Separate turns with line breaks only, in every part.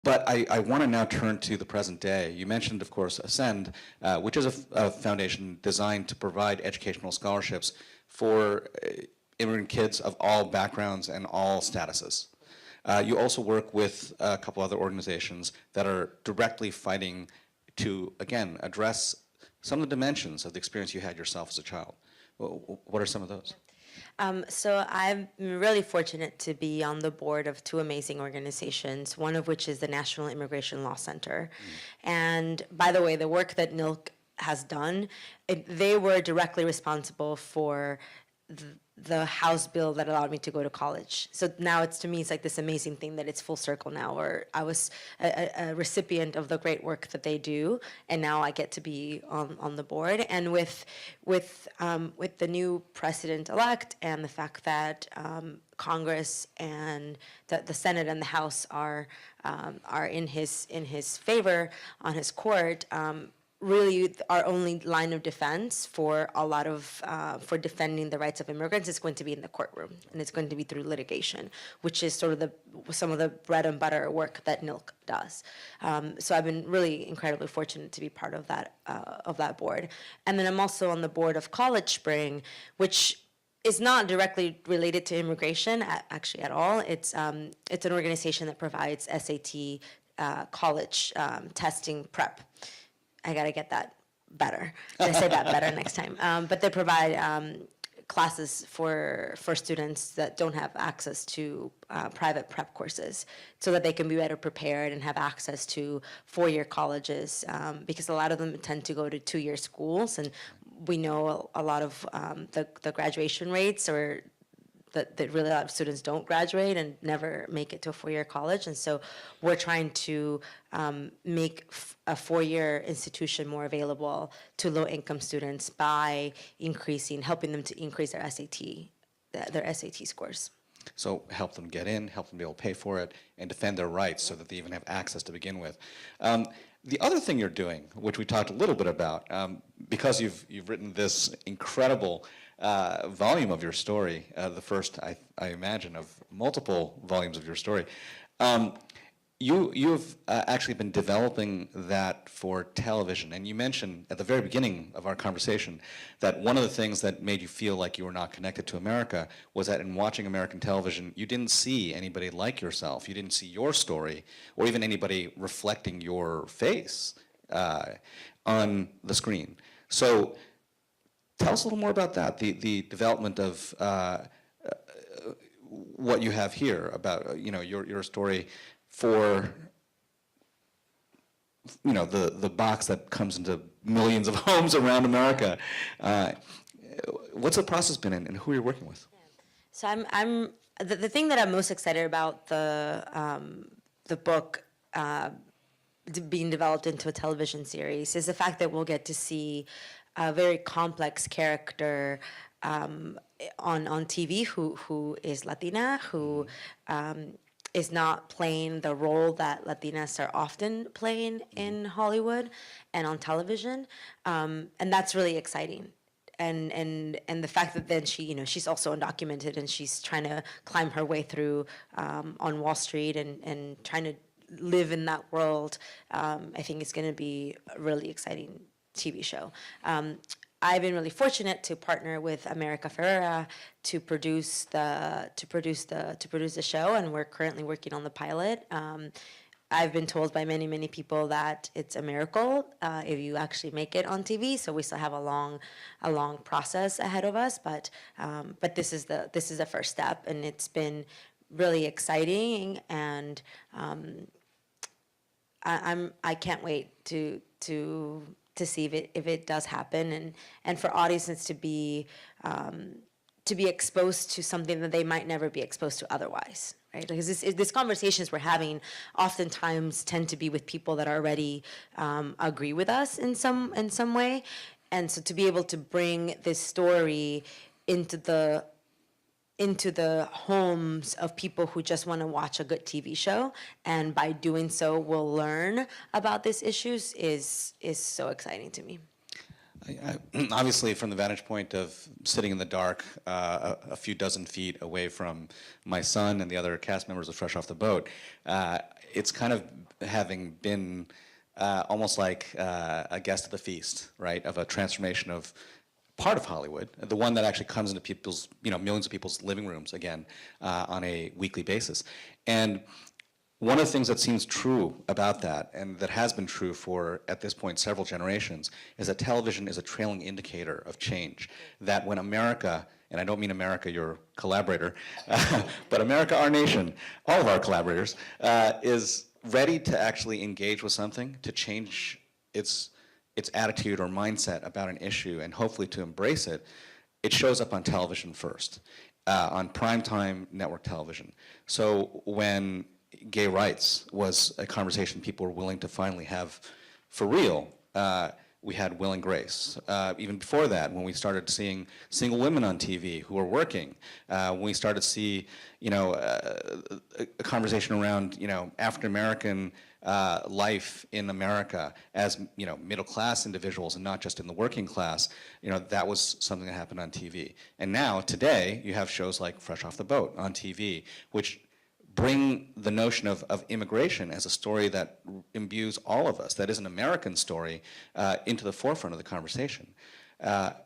But I want to now turn to the present day. You mentioned, of course, Ascend, which is a foundation designed to provide educational scholarships for immigrant kids of all backgrounds and all statuses. You also work with a couple other organizations that are directly fighting to, again, address some of the dimensions of the experience you had yourself as a child. What are some of those?
So I'm really fortunate to be on the board of two amazing organizations, one of which is the National Immigration Law Center. And by the way, the work that NILC has done, they were directly responsible for the House bill that allowed me to go to college. So now to me, it's like this amazing thing that it's full circle now, where I was a recipient of the great work that they do, and now I get to be on the board. And with the new president-elect and the fact that Congress and the Senate and the House are in his favor on his court, really our only line of defense for a lot of for defending the rights of immigrants is going to be in the courtroom, and it's going to be through litigation, which is sort of some of the bread and butter work that NILC does. So I've been really incredibly fortunate to be part of that board. And then I'm also on the board of College Spring, which is not directly related to immigration actually at all. It's an organization that provides SAT college testing prep. I gotta get that better. I say that better next time. But they provide classes for students that don't have access to private prep courses, so that they can be better prepared and have access to four-year colleges, because a lot of them tend to go to two-year schools, and we know a lot of the graduation rates or that really a lot of students don't graduate and never make it to a four-year college. And so we're trying to make a four-year institution more available to low-income students by helping them to increase their SAT scores.
So help them get in, help them be able to pay for it, and defend their rights so that they even have access to begin with. The other thing you're doing, which we talked a little bit about, because you've written this incredible volume of your story, the first, I imagine, of multiple volumes of your story. You've actually been developing that for television, and you mentioned at the very beginning of our conversation that one of the things that made you feel like you were not connected to America was that in watching American television, you didn't see anybody like yourself. You didn't see your story, or even anybody reflecting your face on the screen. So tell us a little more about that, the development of what you have here about your story for the box that comes into millions of homes around America. What's the process been, and who are you working with?
So I'm the thing that I'm most excited about the book being developed into a television series is the fact that we'll get to see a very complex character on TV who is Latina, who is not playing the role that Latinas are often playing in Hollywood and on television, and that's really exciting. And the fact that then she's also undocumented, and she's trying to climb her way through on Wall Street and trying to live in that world, I think it's going to be a really exciting TV show. I've been really fortunate to partner with America Ferrera to produce the show, and we're currently working on the pilot. I've been told by many people that it's a miracle if you actually make it on TV. So we still have a long process ahead of us, but this is the first step, and it's been really exciting, and I can't wait to see if it does happen, and for audiences to be exposed to something that they might never be exposed to otherwise, right? Because these conversations we're having oftentimes tend to be with people that already agree with us in some way, and so to be able to bring this story into the homes of people who just want to watch a good TV show, and by doing so will learn about these issues is so exciting to me.
Obviously, from the vantage point of sitting in the dark a few dozen feet away from my son and the other cast members of Fresh Off the Boat, it's kind of having been almost like a guest at the feast, right, of a transformation of part of Hollywood, the one that actually comes into people's, millions of people's living rooms again on a weekly basis. And one of the things that seems true about that, and that has been true for, at this point, several generations, is that television is a trailing indicator of change. That when America, and I don't mean America, your collaborator, but America, our nation, all of our collaborators, is ready to actually engage with something, to change its attitude or mindset about an issue, and hopefully to embrace it, it shows up on television first, on primetime network television. So when gay rights was a conversation people were willing to finally have for real, we had Will and Grace. Even before that, when we started seeing single women on TV who were working, when we started to see, a conversation around, African American life in America as, middle class individuals and not just in the working class, that was something that happened on TV. And now, today, you have shows like Fresh Off the Boat on TV, which bring the notion of immigration as a story that imbues all of us, that is an American story, into the forefront of the conversation.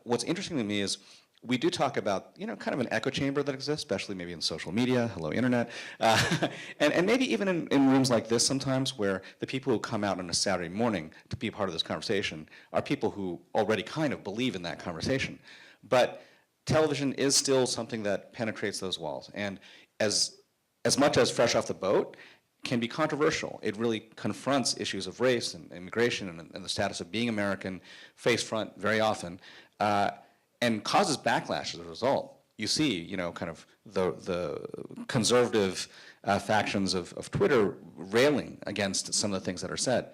What's interesting to me is we do talk about, kind of an echo chamber that exists, especially maybe in social media, hello internet, and maybe even in rooms like this sometimes, where the people who come out on a Saturday morning to be a part of this conversation are people who already kind of believe in that conversation. But television is still something that penetrates those walls. And as much as Fresh Off the Boat can be controversial, it really confronts issues of race and immigration and the status of being American face front very often, and causes backlash as a result. You see, kind of the conservative factions of Twitter railing against some of the things that are said.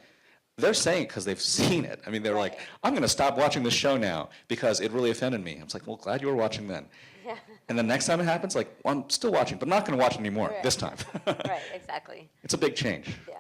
They're saying it because they've seen it. I mean, they're like, I'm going to stop watching this show now because it really offended me. I was like, well, glad you were watching then. Yeah. And the next time it happens, like, well, I'm still watching, but I'm not going to watch it anymore this time.
Right, exactly.
It's a big change.
Yeah.